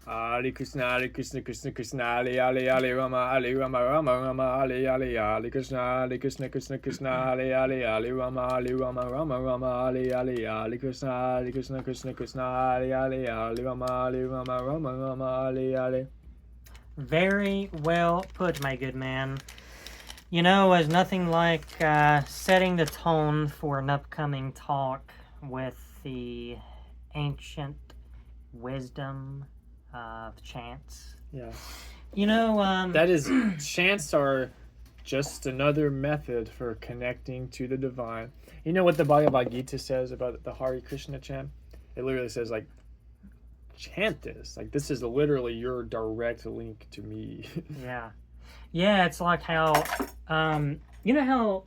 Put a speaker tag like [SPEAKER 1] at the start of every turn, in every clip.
[SPEAKER 1] Hare Krishna, Krishna Krishna, Hare Rama, Rama Rama, Hare Krishna, Krishna Krishna, Hare Rama, Rama Rama, Hare Krishna, Krishna, Hare Rama, Rama Rama, Hare.
[SPEAKER 2] Very well put, my good man. You know, there's nothing like setting the tone for an upcoming talk with the ancient wisdom of chants.
[SPEAKER 1] Yeah.
[SPEAKER 2] You know,
[SPEAKER 1] that is, chants are just another method for connecting to the divine. You know what the Bhagavad Gita says about the Hare Krishna chant? It literally says, like, chant this. Like, this is literally your direct link to me.
[SPEAKER 2] Yeah. Yeah, it's like how, you know how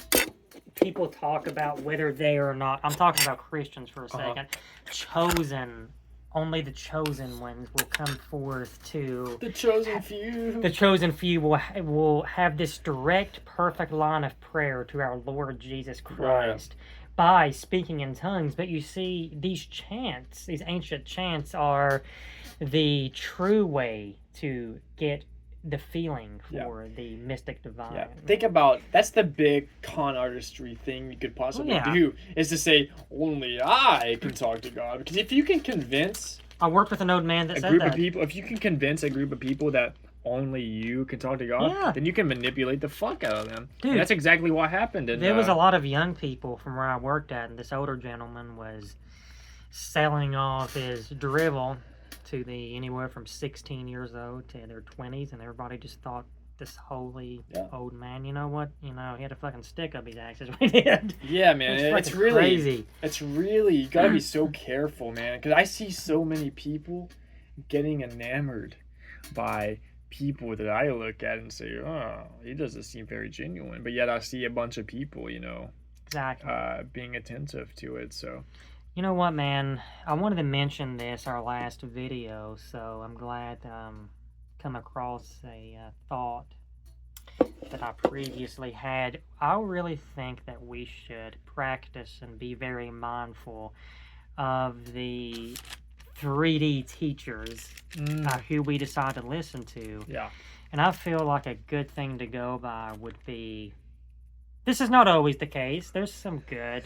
[SPEAKER 2] people talk about whether they are not, I'm talking about Christians for a second, chosen, only the chosen ones will come forth to...
[SPEAKER 1] The chosen few.
[SPEAKER 2] The chosen few will have this direct, perfect line of prayer to our Lord Jesus Christ by speaking in tongues. But you see, these chants, these ancient chants, are the true way to get the feeling for the mystic divine.
[SPEAKER 1] Yeah. Think about, that's the big con artistry thing you could possibly do, is to say, only I can talk to God. Because if you can convince...
[SPEAKER 2] I worked with an old man that said
[SPEAKER 1] group of people, if you can convince a group of people that only you can talk to God, then you can manipulate the fuck out of them. Dude, and that's exactly what happened.
[SPEAKER 2] There was a lot of young people from where I worked at, and this older gentleman was selling off his drivel to the anywhere from 16 years old to their 20s, and everybody just thought this holy old man, you know what? You know, he had a fucking stick up his ass. We did.
[SPEAKER 1] Yeah, man, it's really
[SPEAKER 2] crazy.
[SPEAKER 1] It's really, you gotta be so careful, man, because I see so many people getting enamored by people that I look at and say, oh, he doesn't seem very genuine, but yet I see a bunch of people, you know, being attentive to it. So,
[SPEAKER 2] you know what, man? I wanted to mention this our last video, so I'm glad come across a thought that I previously had. I really think that we should practice and be very mindful of the 3D teachers who we decide to listen to.
[SPEAKER 1] Yeah.
[SPEAKER 2] And I feel like a good thing to go by would be, this is not always the case. There's some good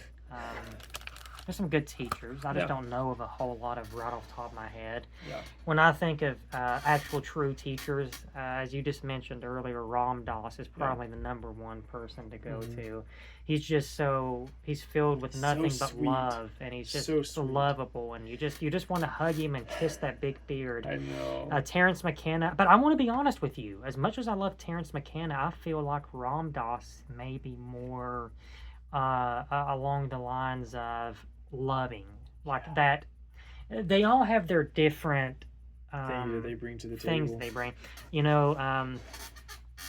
[SPEAKER 2] teachers. I just don't know of a whole lot of right off the top of my head.
[SPEAKER 1] Yeah.
[SPEAKER 2] When I think of actual true teachers, as you just mentioned earlier, Ram Dass is probably the number one person to go to. He's just he's filled with nothing but love, and he's just so lovable, and you just want to hug him and kiss that big beard.
[SPEAKER 1] I know.
[SPEAKER 2] Terrence McKenna, but I want to be honest with you. As much as I love Terrence McKenna, I feel like Ram Dass may be more along the lines of loving, like that. They all have their different
[SPEAKER 1] things they bring to the
[SPEAKER 2] things
[SPEAKER 1] table.
[SPEAKER 2] They bring. You know,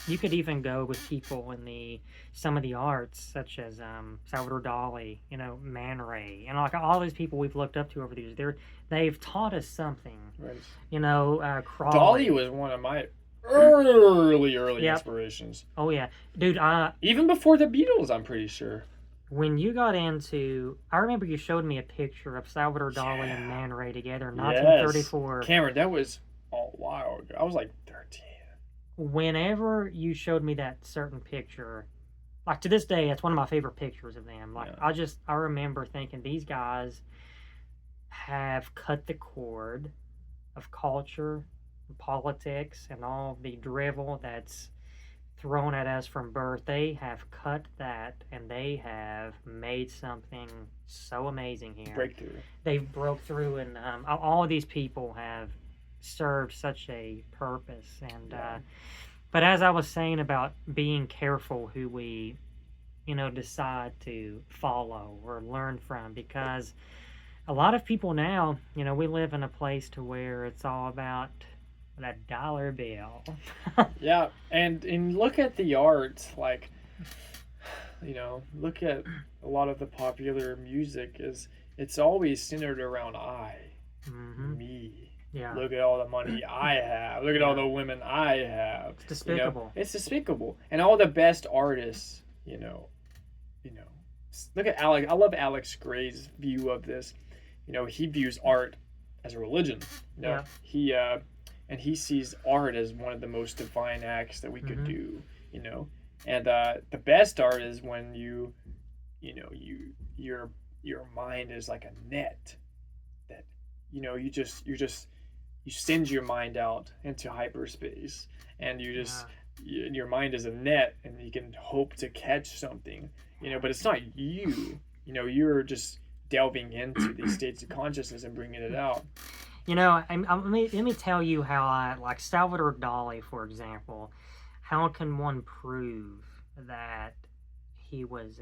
[SPEAKER 2] you could even go with people in some of the arts, such as Salvador Dali, you know, Man Ray, and like all these people we've looked up to over the years. They've taught us something.
[SPEAKER 1] Right.
[SPEAKER 2] You know, Crawley.
[SPEAKER 1] Dali was one of my early inspirations.
[SPEAKER 2] Oh yeah, dude.
[SPEAKER 1] Even before the Beatles, I'm pretty sure.
[SPEAKER 2] When you got into, I remember you showed me a picture of Salvador Dali and Man Ray together in 1934.
[SPEAKER 1] Cameron, that was a while ago. I was like 13.
[SPEAKER 2] Whenever you showed me that certain picture, like to this day, it's one of my favorite pictures of them. Like I remember thinking these guys have cut the cord of culture, politics, and all the drivel that's thrown at us from birth. They have cut that, and they have made something so amazing here.
[SPEAKER 1] Breakthrough.
[SPEAKER 2] They've broke through, and all of these people have served such a purpose. And but as I was saying about being careful who we, you know, decide to follow or learn from, because a lot of people now, you know, we live in a place to where it's all about that dollar bill.
[SPEAKER 1] Yeah, and look at the art, like, you know, look at a lot of the popular music it's always centered around me.
[SPEAKER 2] Yeah.
[SPEAKER 1] Look at all the money I have. Look at all the women I have.
[SPEAKER 2] It's despicable.
[SPEAKER 1] You know? It's despicable. And all the best artists, you know. Look at Alex. I love Alex Gray's view of this. You know, he views art as a religion. You know, and he sees art as one of the most divine acts that we could
[SPEAKER 2] Mm-hmm.
[SPEAKER 1] do. You know, and the best art is when you know your mind is like a net that you send your mind out into hyperspace, and
[SPEAKER 2] Yeah.
[SPEAKER 1] your mind is a net, and you can hope to catch something, but it's not you. You're just delving into these states of consciousness and bringing it out.
[SPEAKER 2] Let me tell you how I like Salvador Dali, for example. How can one prove that he was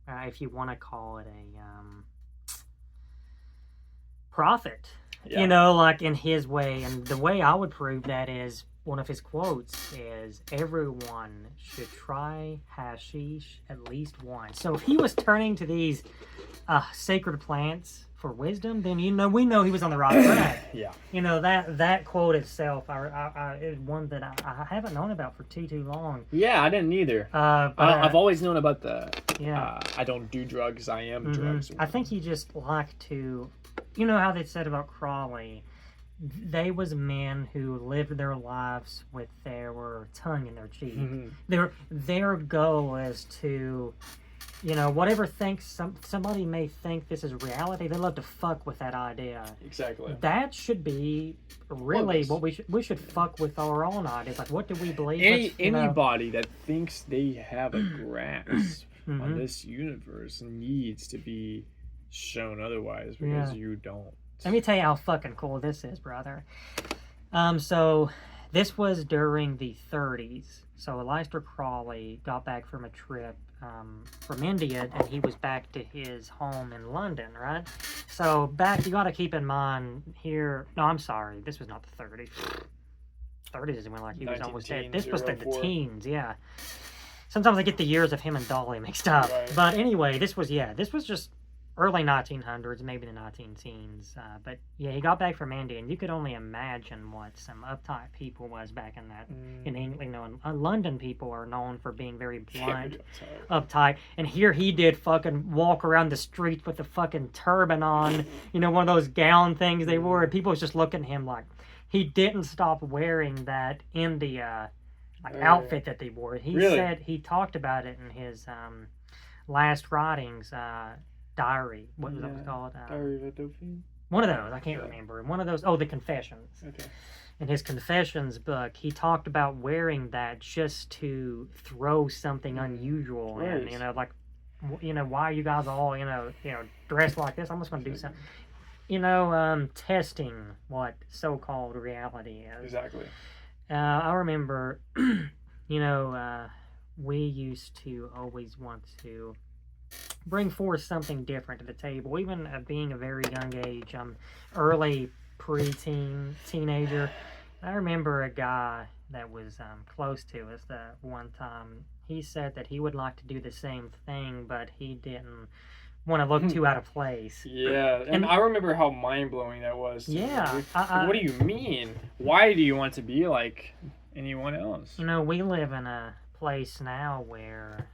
[SPEAKER 2] if you want to call it a prophet?
[SPEAKER 1] Yeah.
[SPEAKER 2] Like in his way, and the way I would prove that is one of his quotes is everyone should try hashish at least once. So if he was turning to these sacred plants for wisdom, then we know he was on the right track.
[SPEAKER 1] Yeah.
[SPEAKER 2] That quote itself is one that I haven't known about for too long.
[SPEAKER 1] Yeah, I didn't either. I've always known about the I don't do drugs, I am drugs.
[SPEAKER 2] I think he just liked to, how they said about Crawley, they was men who lived their lives with their tongue in their cheek. Their goal is to, whatever somebody may think this is reality, they love to fuck with that idea.
[SPEAKER 1] Exactly.
[SPEAKER 2] That should be really what we should fuck with our own ideas. Like, what do we believe?
[SPEAKER 1] Anybody that thinks they have a grasp on this universe needs to be shown otherwise, because you don't.
[SPEAKER 2] Let me tell you how fucking cool this is, brother. So this was during the 30s. So Aleister Crowley got back from a trip from India, and he was back to his home in London, right? So you got to keep in mind here. No, I'm sorry, this was not the 30s. 30s is when he was almost dead. This was the teens, yeah. Sometimes I get the years of him and Dolly mixed up.
[SPEAKER 1] Right.
[SPEAKER 2] But anyway, this was just early 1900s, maybe the 19 teens. But yeah, he got back from India, and you could only imagine what some uptight people was back in that. In England, London people are known for being very blunt, uptight. And here he did fucking walk around the streets with a fucking turban on, one of those gown things they wore. And people was just looking at him like he didn't stop wearing that India outfit that they wore. He said he talked about it in his last writings. Diary. What was that called?
[SPEAKER 1] Diary of a Dauphin?
[SPEAKER 2] One of those. I can't remember. One of those. Oh, the Confessions. Okay. In his Confessions book, he talked about wearing that just to throw something unusual in. Why are you guys all dressed like this? I'm just going to do something. Testing what so-called reality is.
[SPEAKER 1] Exactly.
[SPEAKER 2] I remember, we used to always want to bring forth something different to the table, even being a very young age, early teenager. I remember a guy that was close to us that one time, he said that he would like to do the same thing, but he didn't want to look too out of place.
[SPEAKER 1] Yeah, and I remember how mind-blowing that was.
[SPEAKER 2] Yeah.
[SPEAKER 1] What do you mean? Why do you want to be like anyone else?
[SPEAKER 2] We live in a place now where,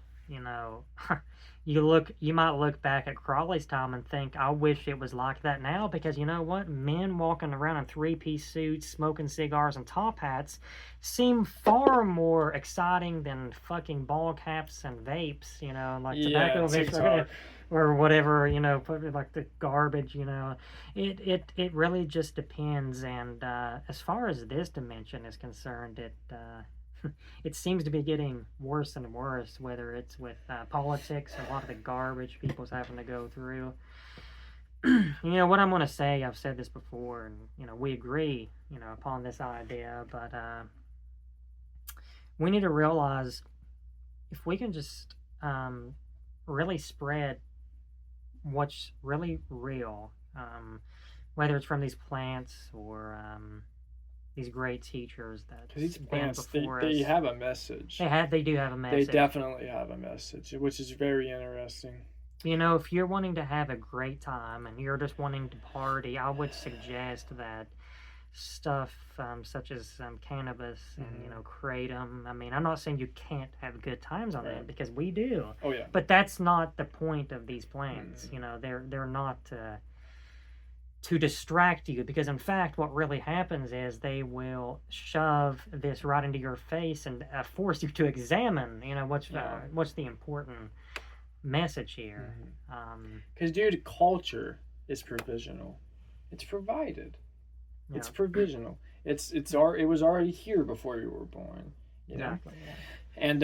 [SPEAKER 2] you might look back at Crawley's time and think, I wish it was like that now, because you know what? Men walking around in three-piece suits, smoking cigars and top hats seem far more exciting than fucking ball caps and vapes, tobacco vapes or whatever, like the garbage, It really just depends, and as far as this dimension is concerned, it seems to be getting worse and worse, whether it's with politics, a lot of the garbage people's having to go through. What I'm going to say, I've said this before, and, we agree, upon this idea, but we need to realize if we can just really spread what's really real, whether it's from these plants or these great teachers that
[SPEAKER 1] these plants, they have a message.
[SPEAKER 2] They do have a message.
[SPEAKER 1] They definitely have a message, which is very interesting.
[SPEAKER 2] If you're wanting to have a great time and you're just wanting to party, I would suggest that stuff such as cannabis and kratom. I mean, I'm not saying you can't have good times on it, because we do.
[SPEAKER 1] Oh yeah.
[SPEAKER 2] But that's not the point of these plants. They're not. to distract you, because in fact what really happens is they will shove this right into your face and force you to examine, what's the important message here.
[SPEAKER 1] Because dude, culture is provisional. It's provided.
[SPEAKER 2] Yeah.
[SPEAKER 1] It's provisional. It was already here before you were born. You know?
[SPEAKER 2] Exactly. Yeah.
[SPEAKER 1] And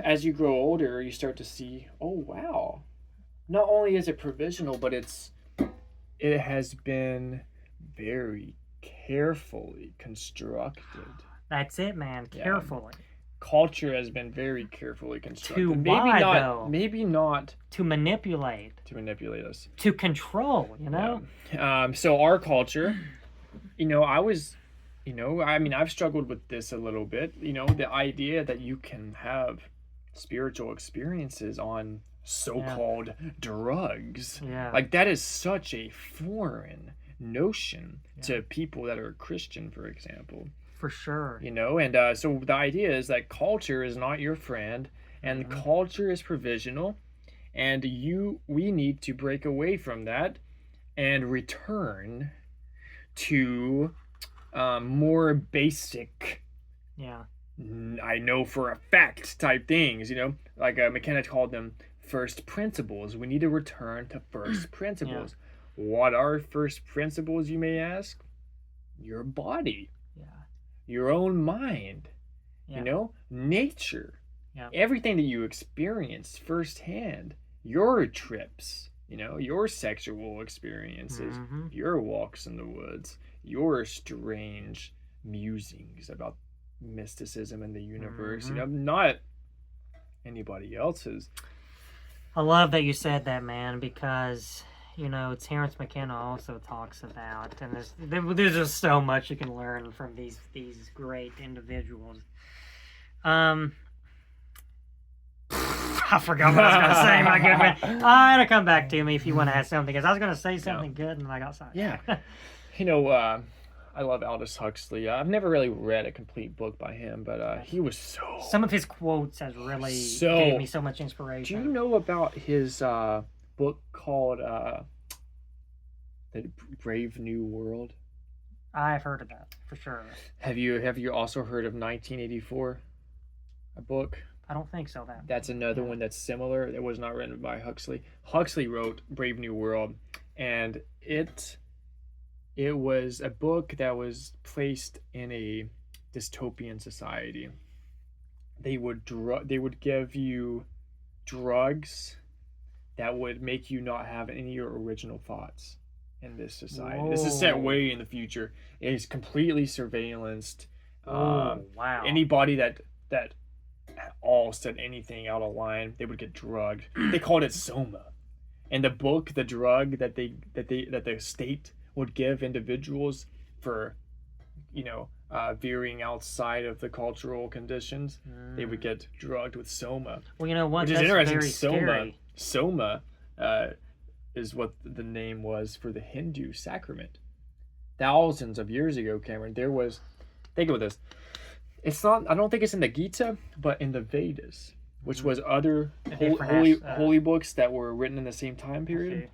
[SPEAKER 1] as you grow older, you start to see, oh wow, not only is it provisional, but it has been very carefully constructed.
[SPEAKER 2] That's it, man. Carefully.
[SPEAKER 1] Yeah. Culture has been very carefully constructed.
[SPEAKER 2] To why, though?
[SPEAKER 1] Maybe not
[SPEAKER 2] to manipulate.
[SPEAKER 1] To manipulate us.
[SPEAKER 2] To control, you know?
[SPEAKER 1] Yeah. So our culture, I've struggled with this a little bit. The idea that you can have spiritual experiences on so-called drugs.
[SPEAKER 2] Yeah.
[SPEAKER 1] Like, that is such a foreign notion to people that are Christian, for example.
[SPEAKER 2] For sure.
[SPEAKER 1] And so the idea is that culture is not your friend, and culture is provisional, and we need to break away from that and return to more basic, I know for a fact type things, like McKenna called them first principles. We need to return to first principles. What are first principles, you may ask? Your body. Your own mind. Nature. Everything that you experience firsthand. Your trips, your sexual experiences, your walks in the woods, your strange musings about mysticism in the universe, not anybody else's.
[SPEAKER 2] I love that you said that, man, because Terrence McKenna also talks about, and there's just so much you can learn from these great individuals. I forgot what I was going to say, my good man. It'll come back to me if you want to add something, because I was going to say something good and I got sidetracked.
[SPEAKER 1] Yeah. I love Aldous Huxley. I've never really read a complete book by him, but he was so...
[SPEAKER 2] Some of his quotes has really gave me so much inspiration.
[SPEAKER 1] Do you know about his book called The Brave New World?
[SPEAKER 2] I've heard of that, for sure.
[SPEAKER 1] Have you also heard of 1984? A book?
[SPEAKER 2] I don't think so.
[SPEAKER 1] That's another one that's similar. It was not written by Huxley. Huxley wrote Brave New World, and it was a book that was placed in a dystopian society. They would give you drugs that would make you not have any of your original thoughts in this society. Whoa. This is set way in the future. It is completely surveillanced.
[SPEAKER 2] Wow.
[SPEAKER 1] Anybody that all said anything out of line, they would get drugged. They called it soma. In the book, the drug that the state would give individuals for, veering outside of the cultural conditions, they would get drugged with soma.
[SPEAKER 2] Well,
[SPEAKER 1] which is
[SPEAKER 2] that's
[SPEAKER 1] interesting.
[SPEAKER 2] very scary.
[SPEAKER 1] Soma is what the name was for the Hindu sacrament. Thousands of years ago, Cameron, there was. Think of this. It's not. I don't think it's in the Gita, but in the Vedas, which was other holy books that were written in the same time period.
[SPEAKER 2] Okay.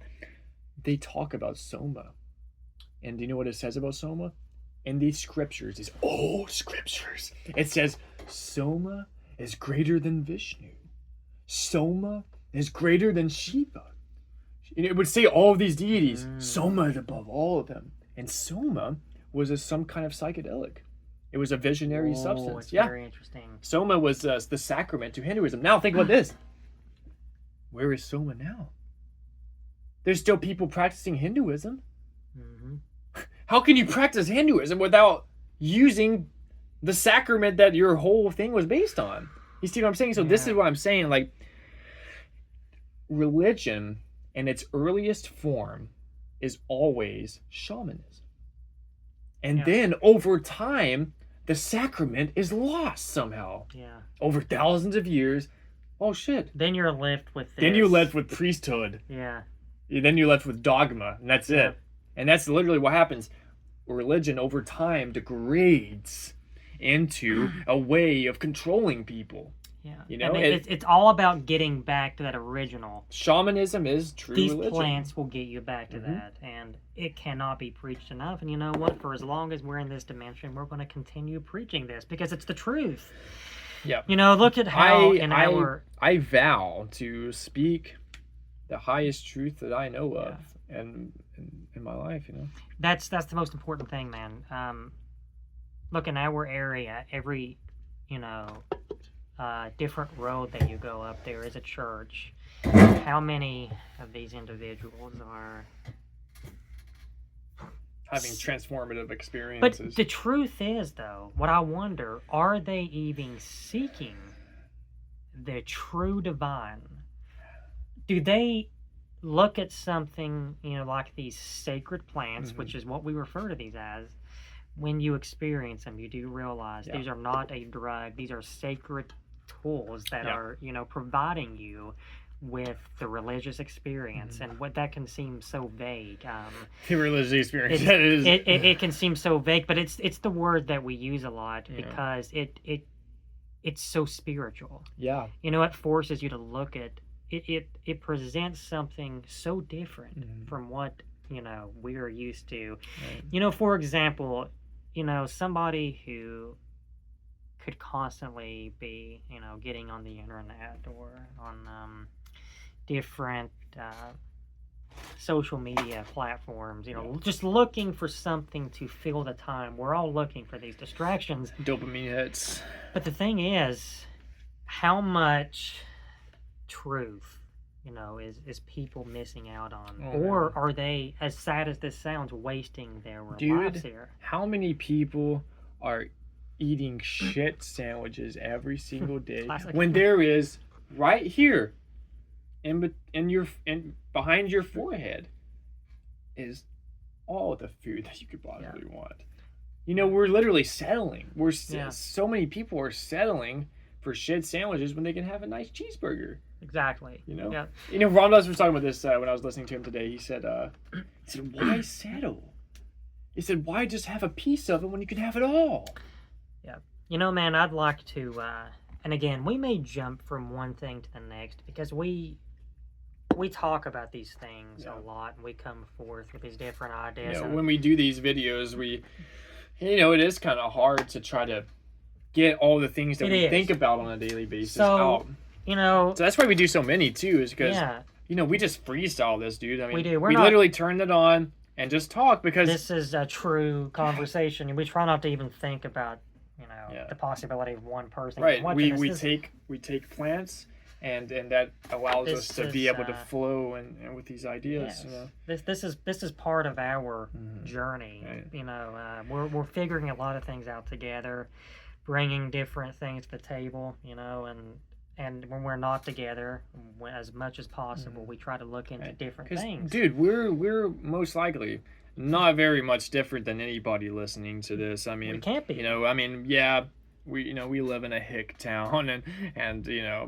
[SPEAKER 1] They talk about soma. And do you know what it says about soma? In these scriptures, these old scriptures, it says soma is greater than Vishnu. Soma is greater than Shiva. It would say all of these deities. Soma is above all of them. And soma was some kind of psychedelic. It was a visionary substance.
[SPEAKER 2] It's very interesting.
[SPEAKER 1] Soma was the sacrament to Hinduism. Now think about this. Where is soma now? There's still people practicing Hinduism. How can you practice Hinduism without using the sacrament that your whole thing was based on? You see what I'm saying? So this is what I'm saying. Like, religion in its earliest form is always shamanism. And then over time, the sacrament is lost somehow.
[SPEAKER 2] Yeah.
[SPEAKER 1] Over thousands of years. Oh, shit.
[SPEAKER 2] Then you're left with this.
[SPEAKER 1] Then you're left with priesthood.
[SPEAKER 2] Yeah.
[SPEAKER 1] Then you're left with dogma, and that's it. And that's literally what happens. Religion over time degrades into a way of controlling people.
[SPEAKER 2] Yeah.
[SPEAKER 1] You know,
[SPEAKER 2] and it's all about getting back to that original.
[SPEAKER 1] Shamanism is true
[SPEAKER 2] These
[SPEAKER 1] religion.
[SPEAKER 2] plants will get you back to that, and it cannot be preached enough. And you know what? For as long as we're in this dimension, we're going to continue preaching this because it's the truth.
[SPEAKER 1] Yeah.
[SPEAKER 2] You know, look at how
[SPEAKER 1] I vow to speak the highest truth that I know of, and in my life, you know.
[SPEAKER 2] That's the most important thing, man. Look, in our area, every, you know, different road that you go up, there is a church. How many of these individuals are
[SPEAKER 1] having transformative experiences?
[SPEAKER 2] But the truth is, though, what I wonder, are they even seeking the true divine? Do they look at something, you know, like these sacred plants, which is what we refer to these as? When you experience them, you do realize these are not a drug. These are sacred tools that are, you know, providing you with the religious experience. And what that can seem so vague.
[SPEAKER 1] The religious experience.
[SPEAKER 2] It can seem so vague, but it's the word that we use a lot because it's so spiritual.
[SPEAKER 1] Yeah.
[SPEAKER 2] You know, it forces you to look at it presents something so different from what, you know, we're used to.
[SPEAKER 1] Right.
[SPEAKER 2] You know, for example, you know, somebody who could constantly be, you know, getting on the internet or on different social media platforms, you know, just looking for something to fill the time. We're all looking for these distractions.
[SPEAKER 1] Dopamine hits.
[SPEAKER 2] But the thing is, how much truth, you know, is people missing out on? Or are they, as sad as this sounds, wasting their lives here?
[SPEAKER 1] How many people are eating shit sandwiches every single day when there is right here in behind your forehead is all the food that you could possibly want? You know, we're literally settling. So many people are settling for shit sandwiches when they can have a nice cheeseburger.
[SPEAKER 2] Exactly.
[SPEAKER 1] You know?
[SPEAKER 2] Yeah.
[SPEAKER 1] You know, Ramdas was talking about this when I was listening to him today. He said, why settle? He said, why just have a piece of it when you can have it all?
[SPEAKER 2] Yeah. You know, man, I'd like to, and again, we may jump from one thing to the next because we talk about these things a lot, and we come forth with these different ideas.
[SPEAKER 1] You know, when we do these videos, you know, it is kind of hard to try to get all the things that we think about on a daily basis out.
[SPEAKER 2] You know,
[SPEAKER 1] so that's why we do so many too, is because you know, we just freestyle this, dude. I mean,
[SPEAKER 2] we do.
[SPEAKER 1] We literally turned it on and just talk because
[SPEAKER 2] this is a true conversation, and we try not to even think about, you know, the possibility of one person.
[SPEAKER 1] Right. We take plants, and that allows us to be able to flow and with these ideas.
[SPEAKER 2] Yes.
[SPEAKER 1] You know?
[SPEAKER 2] This is part of our journey. Right. You know, we're figuring a lot of things out together, bringing different things to the table. You know, and when we're not together, as much as possible, we try to look into different things.
[SPEAKER 1] Dude, we're most likely not very much different than anybody listening to this. I mean,
[SPEAKER 2] we can't be.
[SPEAKER 1] You know, I mean, we live in a hick town, and you know,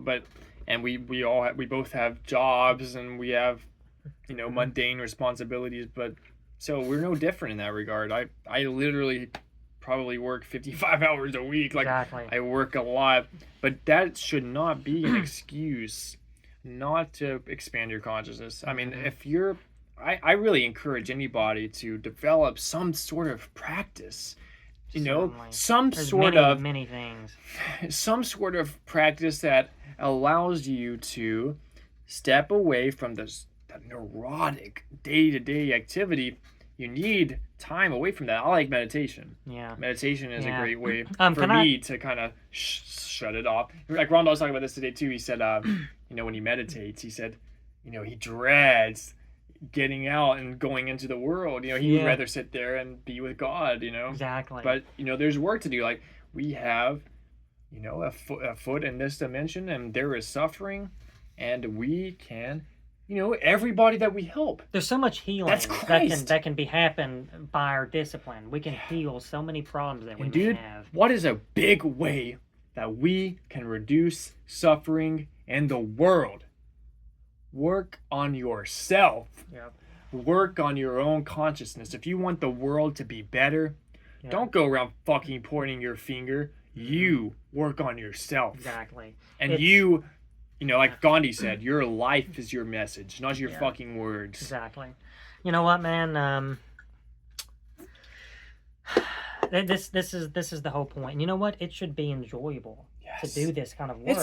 [SPEAKER 1] we both have jobs, and we have, you know, mundane responsibilities, but so we're no different in that regard. I literally probably work 55 hours a week. Like,
[SPEAKER 2] exactly.
[SPEAKER 1] I work a lot, but that should not be an excuse not to expand your consciousness. I mean, if you're, I really encourage anybody to develop some sort of practice, you know,
[SPEAKER 2] many things,
[SPEAKER 1] some sort of practice that allows you to step away from that neurotic day-to-day activity. You need time away from that. I like meditation.
[SPEAKER 2] Yeah.
[SPEAKER 1] Meditation is a great way for me to kind of shut it off. Like Rhonda was talking about this today too. He said, you know, when he meditates, he said, you know, he dreads getting out and going into the world. You know, he would rather sit there and be with God, you know.
[SPEAKER 2] Exactly.
[SPEAKER 1] But, you know, there's work to do. Like, we have, you know, a foot in this dimension, and there is suffering, and we can, you know, everybody that we help.
[SPEAKER 2] There's so much healing that can be happen by our discipline. We can heal so many problems that we may have.
[SPEAKER 1] What is a big way that we can reduce suffering in the world? Work on yourself.
[SPEAKER 2] Yep.
[SPEAKER 1] Work on your own consciousness. If you want the world to be better, don't go around fucking pointing your finger. You work on yourself.
[SPEAKER 2] Exactly.
[SPEAKER 1] And you know, like Gandhi said, your life is your message, not your
[SPEAKER 2] Yeah.
[SPEAKER 1] fucking words.
[SPEAKER 2] Exactly. You know what, man? This is the whole point. And you know what? It should be enjoyable to do this kind of work.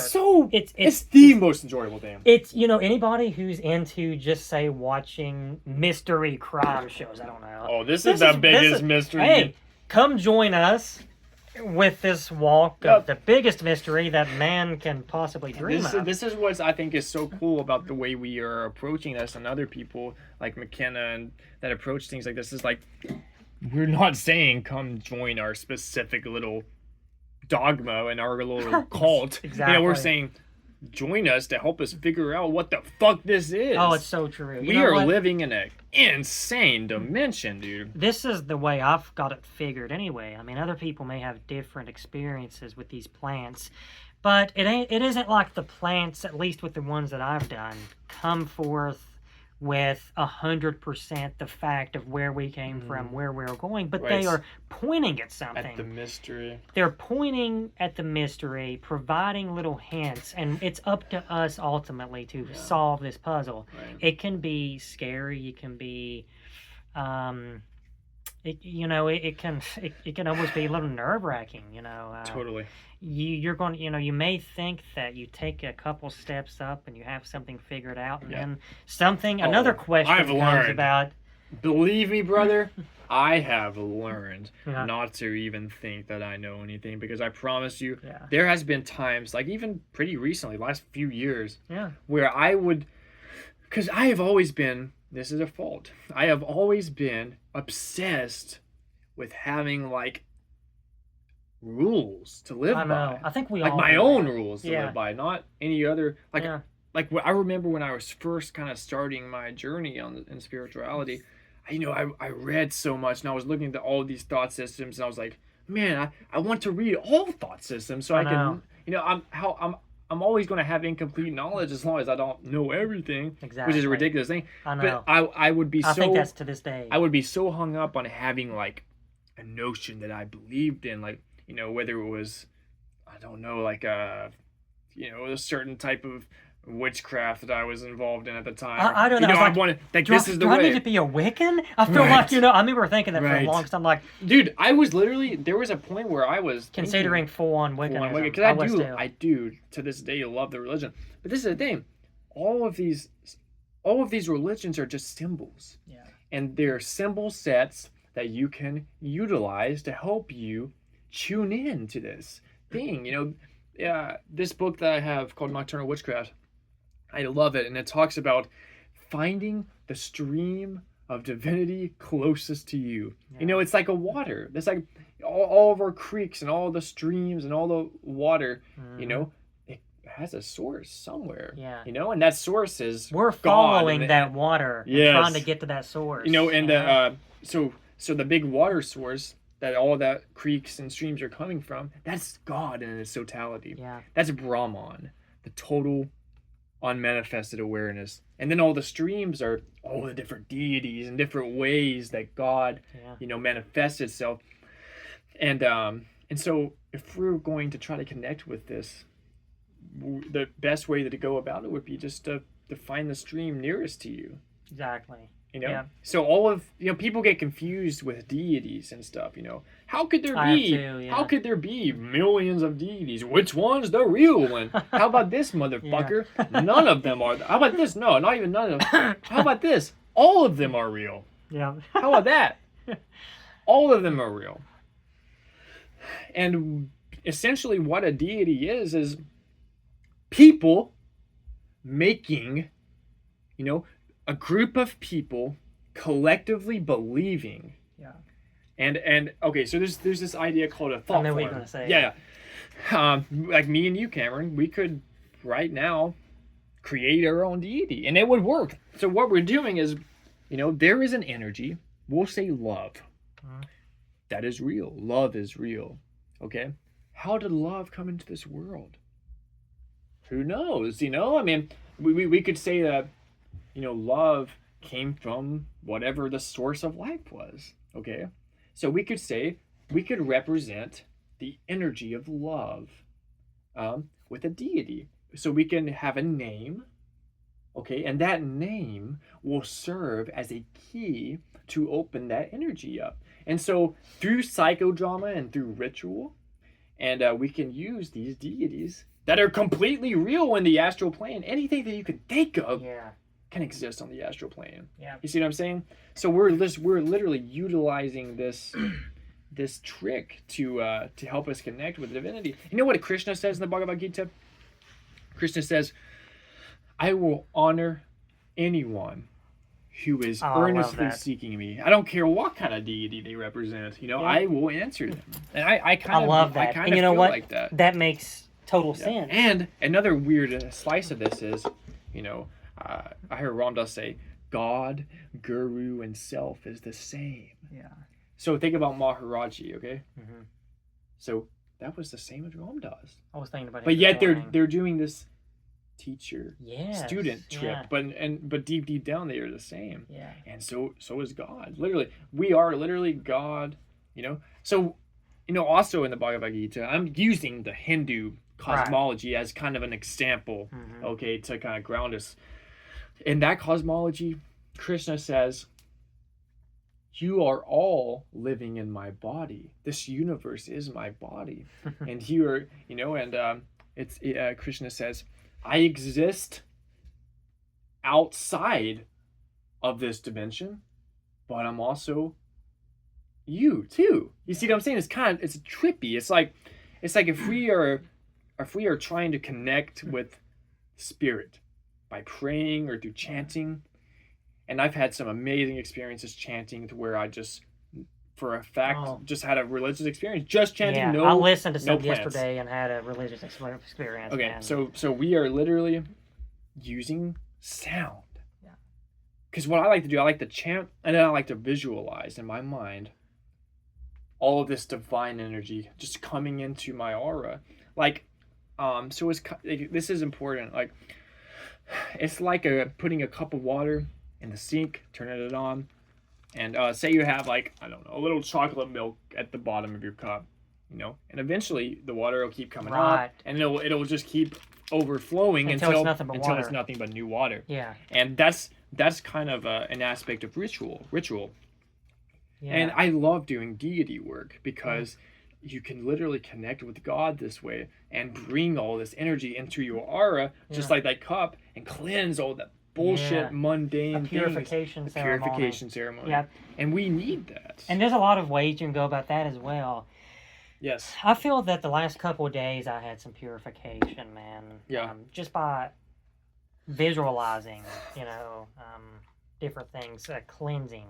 [SPEAKER 1] It's the most enjoyable thing.
[SPEAKER 2] It's, you know, anybody who's into just say watching mystery crime shows. I don't know.
[SPEAKER 1] Oh, this is the biggest mystery.
[SPEAKER 2] Hey, come join us with this walk of the biggest mystery that man can possibly dream of.
[SPEAKER 1] This is what I think is so cool about the way we are approaching this, and other people like McKenna and that approach things like this is like, we're not saying come join our specific little dogma and our little cult.
[SPEAKER 2] Exactly.
[SPEAKER 1] You know, we're saying join us to help us figure out what the fuck this is.
[SPEAKER 2] Oh, it's so true.
[SPEAKER 1] We are living in an insane dimension, dude.
[SPEAKER 2] This is the way I've got it figured anyway. I mean, other people may have different experiences with these plants, but it isn't like the plants, at least with the ones that I've done, come forth with 100% the fact of where we came from, where we're going, but they are pointing at something.
[SPEAKER 1] At the mystery.
[SPEAKER 2] They're pointing at the mystery, providing little hints, and it's up to us ultimately to solve this puzzle.
[SPEAKER 1] Right.
[SPEAKER 2] It can be scary. It can be, it can almost be a little nerve-wracking. You know.
[SPEAKER 1] Totally.
[SPEAKER 2] You're going, you may think that you take a couple steps up and you have something figured out, and then another question comes about.
[SPEAKER 1] Believe me, brother, I have learned not to even think that I know anything, because I promise you, there has been times, like even pretty recently, last few years, where I would, because I have always been, this is a fault, I have always been obsessed with having like rules to live by.
[SPEAKER 2] I think we
[SPEAKER 1] like
[SPEAKER 2] all
[SPEAKER 1] my own rules to live by, not any other. Like I remember when I was first kind of starting my journey in spirituality, I read so much, and I was looking at all of these thought systems, and I was like, man, I want to read all thought systems so I can, I'm always going to have incomplete knowledge as long as I don't know everything, which is a ridiculous thing.
[SPEAKER 2] I know.
[SPEAKER 1] But I would be
[SPEAKER 2] I think that's to this day.
[SPEAKER 1] I would be so hung up on having like a notion that I believed in, like, whether it was, I don't know, like a certain type of witchcraft that I was involved in at the time.
[SPEAKER 2] I don't know.
[SPEAKER 1] I wanted, like, this is the way.
[SPEAKER 2] Do I need to be a Wiccan? I feel like, I remember thinking that for a long time. Like,
[SPEAKER 1] dude, I was literally, there was a point where I was
[SPEAKER 2] considering full-on Wiccanism.
[SPEAKER 1] Because I do, to this day, love the religion. But this is the thing. All of these religions are just symbols.
[SPEAKER 2] Yeah.
[SPEAKER 1] And they're symbol sets that you can utilize to help you tune in to this thing. This book that I have called Nocturnal Witchcraft, I love it, and it talks about finding the stream of divinity closest to you. It's like a water. It's like all of our creeks and all the streams and all the water, it has a source somewhere. And that source is
[SPEAKER 2] we're following that water and trying to get to that source.
[SPEAKER 1] So the big water source that all that creeks and streams are coming from, that's God in its totality. That's Brahman, the total unmanifested awareness. And then all the streams are all the different deities and different ways that God, manifests itself. And so if we're going to try to connect with this, the best way to go about it would be just to find the stream nearest to you.
[SPEAKER 2] Exactly.
[SPEAKER 1] So all of people get confused with deities and stuff. How could there be how could there be millions of deities? Which one's the real one? How about this motherfucker? None of them are. How about this? No, not even none of them. How about this? All of them are real. How about that? All of them are real. And essentially what a deity is people making, a group of people collectively believing. And okay, so there's this idea called a thought form.
[SPEAKER 2] I know what you're gonna say.
[SPEAKER 1] Like me and you, Cameron, we could right now create our own deity, and it would work. So what we're doing is, there is an energy. We'll say love. That is real. Love is real. Okay. How did love come into this world? Who knows? I mean, we could say that, love came from whatever the source of life was. Okay. So we could say, we could represent the energy of love with a deity. So we can have a name, okay, and that name will serve as a key to open that energy up. And so through psychodrama and through ritual, and we can use these deities that are completely real in the astral plane. Anything that you can think of can exist on the astral plane.
[SPEAKER 2] Yeah.
[SPEAKER 1] You see what I'm saying? So we're literally utilizing this trick to help us connect with divinity. You know what Krishna says in the Bhagavad Gita? Krishna says, "I will honor anyone who is earnestly seeking me. I don't care what kind of deity they represent. You know, I will answer them." And I
[SPEAKER 2] love that.
[SPEAKER 1] I
[SPEAKER 2] and you know what?
[SPEAKER 1] Like that.
[SPEAKER 2] That makes total sense.
[SPEAKER 1] And another weird slice of this is, you know, I heard Ram Dass say, God, Guru, and Self is the same.
[SPEAKER 2] Yeah.
[SPEAKER 1] So think about Maharaji, okay?
[SPEAKER 2] Mm-hmm.
[SPEAKER 1] So that was the same as Ram Dass.
[SPEAKER 2] I was thinking about it.
[SPEAKER 1] But yet they're doing this teacher student trip,
[SPEAKER 2] yeah.
[SPEAKER 1] but deep down they are the same.
[SPEAKER 2] Yeah.
[SPEAKER 1] And so is God. Literally, we are literally God. You know. So, you know, also in the Bhagavad Gita, I'm using the Hindu cosmology as kind of an example, okay, to kind of ground us. In that cosmology, Krishna says, "You are all living in my body. This universe is my body." And here, you know, and Krishna says, "I exist outside of this dimension, but I'm also you too." You see what I'm saying? It's trippy. It's like if we are trying to connect with spirit by praying or through chanting, and I've had some amazing experiences chanting to where I just, for a fact, just had a religious experience just chanting.
[SPEAKER 2] Yeah,
[SPEAKER 1] no,
[SPEAKER 2] I listened to
[SPEAKER 1] no
[SPEAKER 2] some yesterday and had a religious experience.
[SPEAKER 1] Okay,
[SPEAKER 2] man.
[SPEAKER 1] so we are literally using sound.
[SPEAKER 2] Yeah.
[SPEAKER 1] Because what I like to do, I like to chant, and then I like to visualize in my mind all of this divine energy just coming into my aura. Like, so this is important. Like, it's like putting a cup of water in the sink, turning it on, and say you have, like, I don't know, a little chocolate milk at the bottom of your cup, you know, and eventually the water will keep coming up, and it'll just keep overflowing until it's nothing but new water.
[SPEAKER 2] Yeah.
[SPEAKER 1] And that's kind of an aspect of ritual. Yeah. And I love doing deity work because you can literally connect with God this way and bring all this energy into your aura, just like that cup, and cleanse all that bullshit, mundane
[SPEAKER 2] purification
[SPEAKER 1] things.
[SPEAKER 2] ceremony.
[SPEAKER 1] Purification ceremony.
[SPEAKER 2] Yep.
[SPEAKER 1] And we need that.
[SPEAKER 2] And there's a lot of ways you can go about that as well.
[SPEAKER 1] Yes.
[SPEAKER 2] I feel that the last couple of days I had some purification, man.
[SPEAKER 1] Yeah.
[SPEAKER 2] Just by visualizing, you know, different things, cleansing.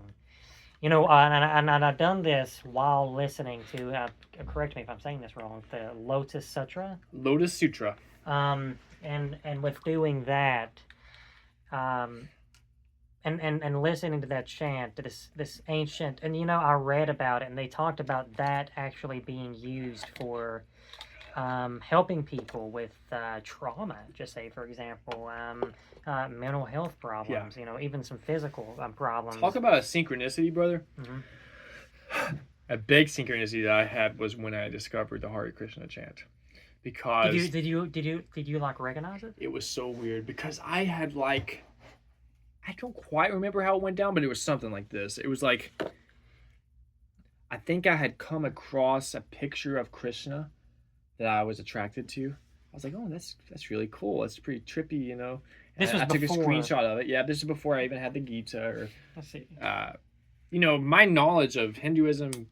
[SPEAKER 2] You know, and I've done this while listening to, correct me if I'm saying this wrong, the Lotus Sutra.
[SPEAKER 1] Lotus Sutra.
[SPEAKER 2] And with doing that, and listening to that chant, this ancient, and you know, I read about it, and they talked about that actually being used for helping people with trauma, just say, for example, mental health problems, you know, even some physical problems.
[SPEAKER 1] Talk about a synchronicity, brother.
[SPEAKER 2] Mm-hmm.
[SPEAKER 1] A big synchronicity that I had was when I discovered the Hare Krishna chant. Because
[SPEAKER 2] did you like recognize it?
[SPEAKER 1] It was so weird because I had, like, I don't quite remember how it went down, but it was something like this. It was like, I think I had come across a picture of Krishna that I was attracted to. I was like, oh, that's really cool. It's pretty trippy, you know.
[SPEAKER 2] This was
[SPEAKER 1] I took a
[SPEAKER 2] before.
[SPEAKER 1] screenshot of it. Yeah, this is before I even had the Gita. Or,
[SPEAKER 2] Let's see.
[SPEAKER 1] You know, my knowledge of Hinduism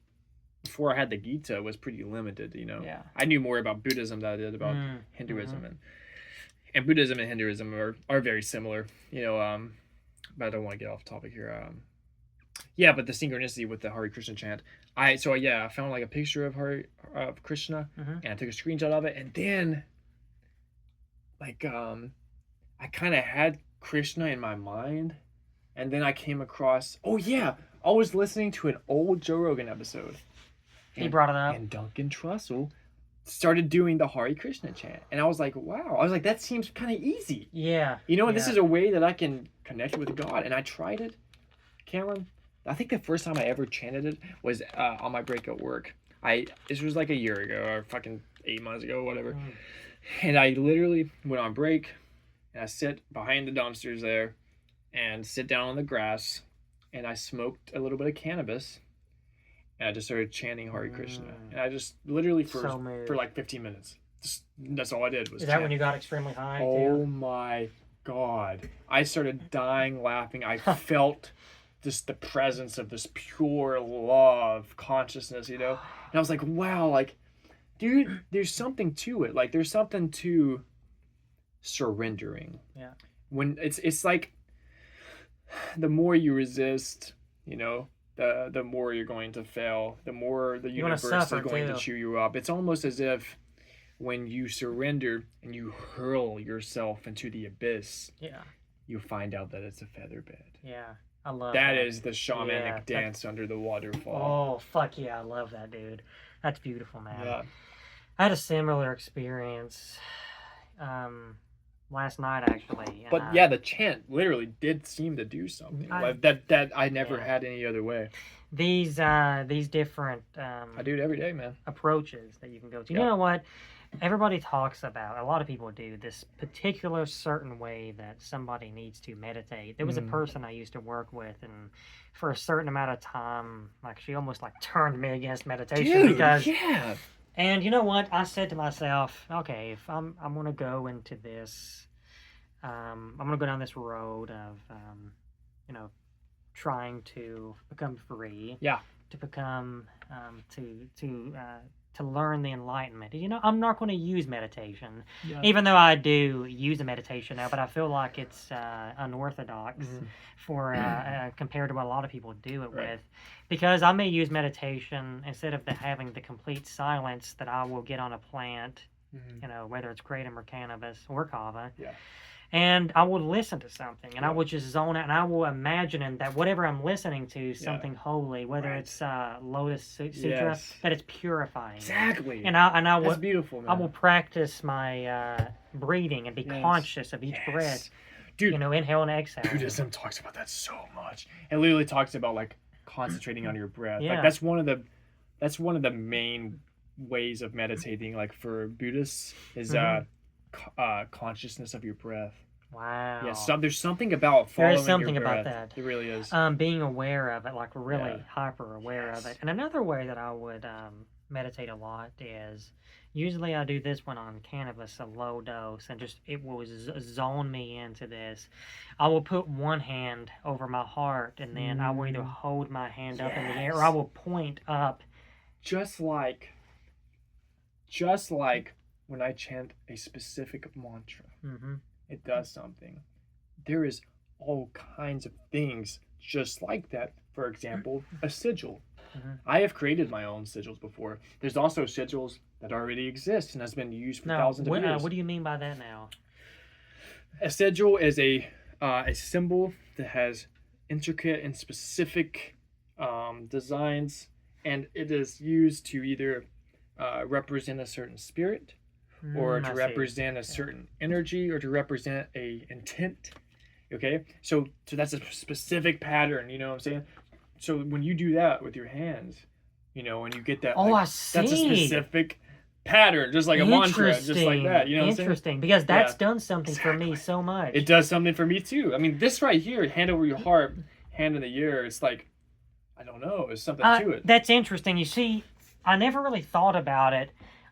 [SPEAKER 1] before I had the Gita was pretty limited, you know.
[SPEAKER 2] Yeah.
[SPEAKER 1] I knew more about Buddhism than I did about Hinduism. And Buddhism and Hinduism are very similar, you know, but I don't want to get off topic here. Yeah, but the synchronicity with the Hare Krishna chant. I found like a picture of Krishna, and I took a screenshot of it, and then like I kind of had Krishna in my mind, and then I came across, I was listening to an old Joe Rogan episode.
[SPEAKER 2] He brought it up.
[SPEAKER 1] And Duncan Trussell started doing the Hare Krishna chant. And I was like, wow. I was like, that seems kind of easy.
[SPEAKER 2] Yeah.
[SPEAKER 1] You know, and this is a way that I can connect with God. And I tried it. Cameron, I think the first time I ever chanted it was on my break at work. This was like a year ago or fucking 8 months ago, whatever.
[SPEAKER 2] Mm.
[SPEAKER 1] And I literally went on break and I sit behind the dumpsters there and sit down on the grass and I smoked a little bit of cannabis and I just started chanting Hare Krishna. And I just literally for like 15 minutes. That's all I did was
[SPEAKER 2] Is that
[SPEAKER 1] chant.
[SPEAKER 2] when you got extremely high?
[SPEAKER 1] Oh my God. I started dying laughing. I felt just the presence of this pure love consciousness, And I was like, wow, like, dude, there's something to it. Like, there's something to surrendering.
[SPEAKER 2] Yeah.
[SPEAKER 1] When it's like the more you resist, the more you're going to fail, the more the universe is going to chew you up. It's almost as if when you surrender and you hurl yourself into the abyss, you find out that it's a feather bed.
[SPEAKER 2] Yeah, I love
[SPEAKER 1] that. That is the shamanic dance under the waterfall.
[SPEAKER 2] Oh, fuck yeah, I love that, dude. That's beautiful, man.
[SPEAKER 1] Yeah.
[SPEAKER 2] I had a similar experience last night, actually.
[SPEAKER 1] But the chant literally did seem to do something that I never had any other way.
[SPEAKER 2] These different
[SPEAKER 1] I do it every day, man.
[SPEAKER 2] Approaches that you can go to. You know what? Everybody talks about, a lot of people do, this particular certain way that somebody needs to meditate. There was a person I used to work with, and for a certain amount of time, like, she almost like turned me against meditation.
[SPEAKER 1] Dude,
[SPEAKER 2] And you know what? I said to myself, okay, if I'm gonna go into this, I'm gonna go down this road of, trying to become free.
[SPEAKER 1] Yeah.
[SPEAKER 2] To become, to learn the enlightenment. I'm not going to use meditation, even though I do use a meditation now, but I feel like it's unorthodox for compared to what a lot of people do it with, because I may use meditation instead of having the complete silence that I will get on a plant, whether it's kratom or cannabis or kava.
[SPEAKER 1] Yeah.
[SPEAKER 2] And I will listen to something, and I will just zone out, and I will imagine that whatever I'm listening to, something holy, whether it's Lotus Sutra, that it's purifying.
[SPEAKER 1] Exactly.
[SPEAKER 2] And I will.
[SPEAKER 1] That's beautiful, man.
[SPEAKER 2] I will practice my breathing and be conscious of each breath.
[SPEAKER 1] Dude,
[SPEAKER 2] inhale and exhale.
[SPEAKER 1] Buddhism talks about that so much. It literally talks about like concentrating on your breath.
[SPEAKER 2] Yeah.
[SPEAKER 1] Like that's one of the main ways of meditating. Like for Buddhists is consciousness of your breath.
[SPEAKER 2] Wow.
[SPEAKER 1] Yeah, there's something about following
[SPEAKER 2] There is something
[SPEAKER 1] your breath.
[SPEAKER 2] about that.
[SPEAKER 1] It really is.
[SPEAKER 2] Being aware of it, like really hyper aware of it. And another way that I would meditate a lot is, usually I do this one on cannabis, a low dose, and just it will zone me into this. I will put one hand over my heart, and then I will either hold my hand up in the air, or I will point up.
[SPEAKER 1] Just like when I chant a specific mantra, it does something. There is all kinds of things just like that. For example, a sigil. I have created my own sigils before. There's also sigils that already exist and has been used for thousands of years.
[SPEAKER 2] What do you mean by that now?
[SPEAKER 1] A sigil is a symbol that has intricate and specific designs, and it is used to either represent a certain spirit, or to represent a certain energy, or to represent a intent. Okay, so that's a specific pattern. You know what I'm saying? So when you do that with your hands, and you get that,
[SPEAKER 2] I see.
[SPEAKER 1] That's a specific pattern, just like a mantra, just like that. You know what I'm saying?
[SPEAKER 2] Interesting, because that's done something for me so much.
[SPEAKER 1] It does something for me too. I mean, this right here, hand over your heart, hand in the air. It's like, I don't know, there's something to it.
[SPEAKER 2] That's interesting. You see, I never really thought about it.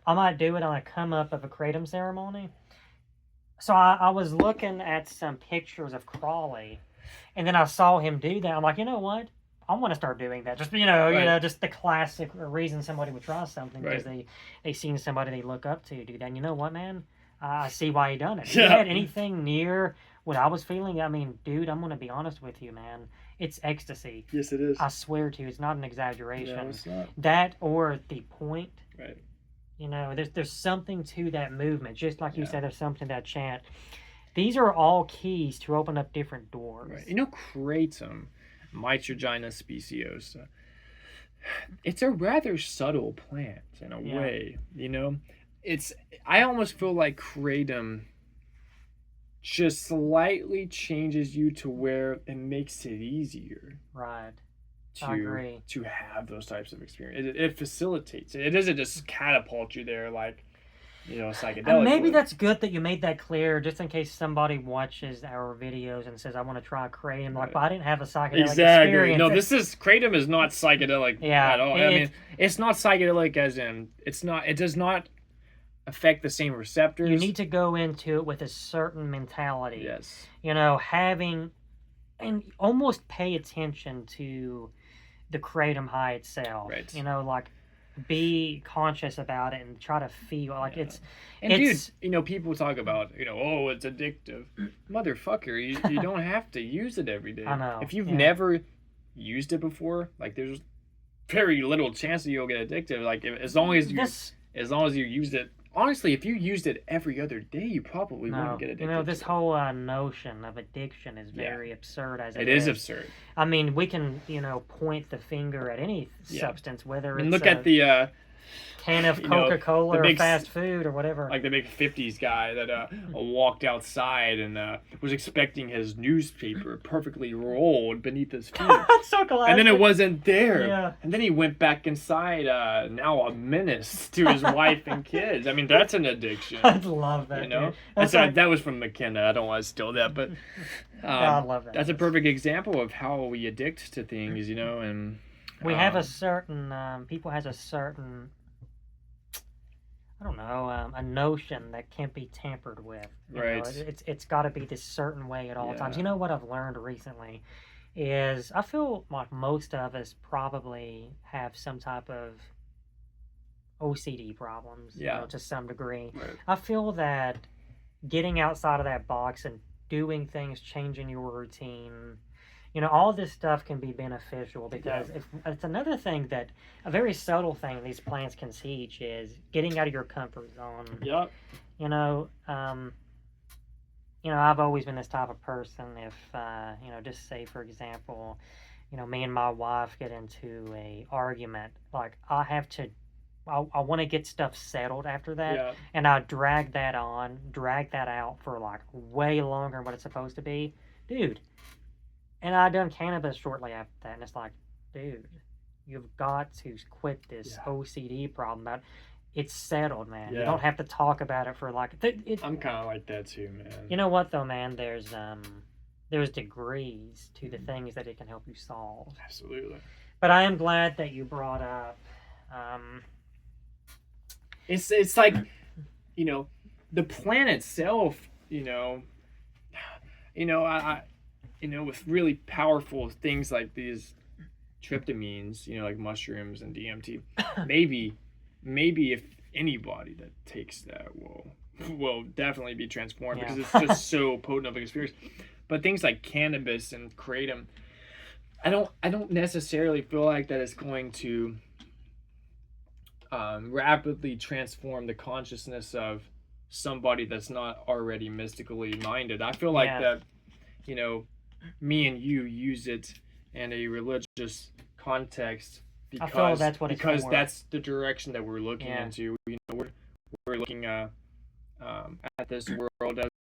[SPEAKER 2] I might do it on a come up of a kratom ceremony. So I was looking at some pictures of Crawley, and then I saw him do that. I'm like, you know what? I want to start doing that. Just just the classic reason somebody would try something, because they seen somebody they look up to do that. And you know what, man? I see why he done it. If he had anything near what I was feeling, I mean, dude, I'm gonna be honest with you, man. It's ecstasy.
[SPEAKER 1] Yes, it is.
[SPEAKER 2] I swear to you, it's not an exaggeration.
[SPEAKER 1] No, it's not.
[SPEAKER 2] That or the point.
[SPEAKER 1] Right.
[SPEAKER 2] There's something to that movement. Just like you said, there's something to that chant. These are all keys to open up different doors.
[SPEAKER 1] Right. Kratom, Mitragina speciosa, it's a rather subtle plant in a way. I almost feel like kratom just slightly changes you to where it makes it easier.
[SPEAKER 2] Right. I agree.
[SPEAKER 1] to have those types of experience. It facilitates it. It doesn't just catapult you there like, psychedelic.
[SPEAKER 2] And maybe
[SPEAKER 1] would.
[SPEAKER 2] that's good that you made that clear, just in case somebody watches our videos and says, "I want to try kratom." Like, well, I didn't have a psychedelic
[SPEAKER 1] Exactly.
[SPEAKER 2] experience.
[SPEAKER 1] No, kratom is not psychedelic at all. I mean, it's not psychedelic as in it does not affect the same receptors.
[SPEAKER 2] You need to go into it with a certain mentality.
[SPEAKER 1] Yes.
[SPEAKER 2] Having and almost pay attention to the kratom high itself.
[SPEAKER 1] Right.
[SPEAKER 2] Like be conscious about it and try to feel like it's.
[SPEAKER 1] And dude, people talk about oh, it's addictive. Motherfucker, you don't have to use it every day.
[SPEAKER 2] I know.
[SPEAKER 1] If you've never used it before, like there's very little chance that you'll get addicted. Like as long as you use it. Honestly, if you used it every other day, you probably wouldn't get addicted.
[SPEAKER 2] This whole notion of addiction is very absurd.
[SPEAKER 1] It is absurd.
[SPEAKER 2] I mean, we can point the finger at any substance, whether it's
[SPEAKER 1] look at the
[SPEAKER 2] can of Coca-Cola or fast food or whatever.
[SPEAKER 1] Like the big 50s guy that walked outside and was expecting his newspaper perfectly rolled beneath his feet.
[SPEAKER 2] So classic.
[SPEAKER 1] And then it wasn't there.
[SPEAKER 2] Yeah.
[SPEAKER 1] And then he went back inside, now a menace to his wife and kids. I mean, that's an addiction.
[SPEAKER 2] I love that.
[SPEAKER 1] That was from McKenna. I don't want to steal that, but
[SPEAKER 2] I love that.
[SPEAKER 1] That's a perfect example of how we addict to things, and
[SPEAKER 2] we have a certain people has a certain a notion that can't be tampered with.
[SPEAKER 1] Right.
[SPEAKER 2] It's got to be this certain way at all times. You know what I've learned recently is I feel like most of us probably have some type of OCD problems, to some degree.
[SPEAKER 1] Right.
[SPEAKER 2] I feel that getting outside of that box and doing things, changing your routine, all this stuff can be beneficial because if it's another thing that a very subtle thing these plants can teach is getting out of your comfort zone.
[SPEAKER 1] Yep.
[SPEAKER 2] I've always been this type of person. If just say for example, me and my wife get into a argument, like I want to get stuff settled after that, and I drag that out for like way longer than what it's supposed to be, dude. And I done cannabis shortly after that, and it's like, dude, you've got to quit this OCD problem. It's settled, man. You don't have to talk about it for like.
[SPEAKER 1] I'm kind of like that too, man.
[SPEAKER 2] You know what though, man? There's degrees to the things that it can help you solve.
[SPEAKER 1] Absolutely.
[SPEAKER 2] But I am glad that you brought up.
[SPEAKER 1] It's like, the plant itself. With really powerful things like these tryptamines, like mushrooms and DMT, maybe if anybody that takes that will definitely be transformed because it's just so potent of an experience. But things like cannabis and kratom, I don't necessarily feel like that is going to rapidly transform the consciousness of somebody that's not already mystically minded. I feel like that, me and you use it in a religious context because that's the direction that we're looking into. We're looking at this world as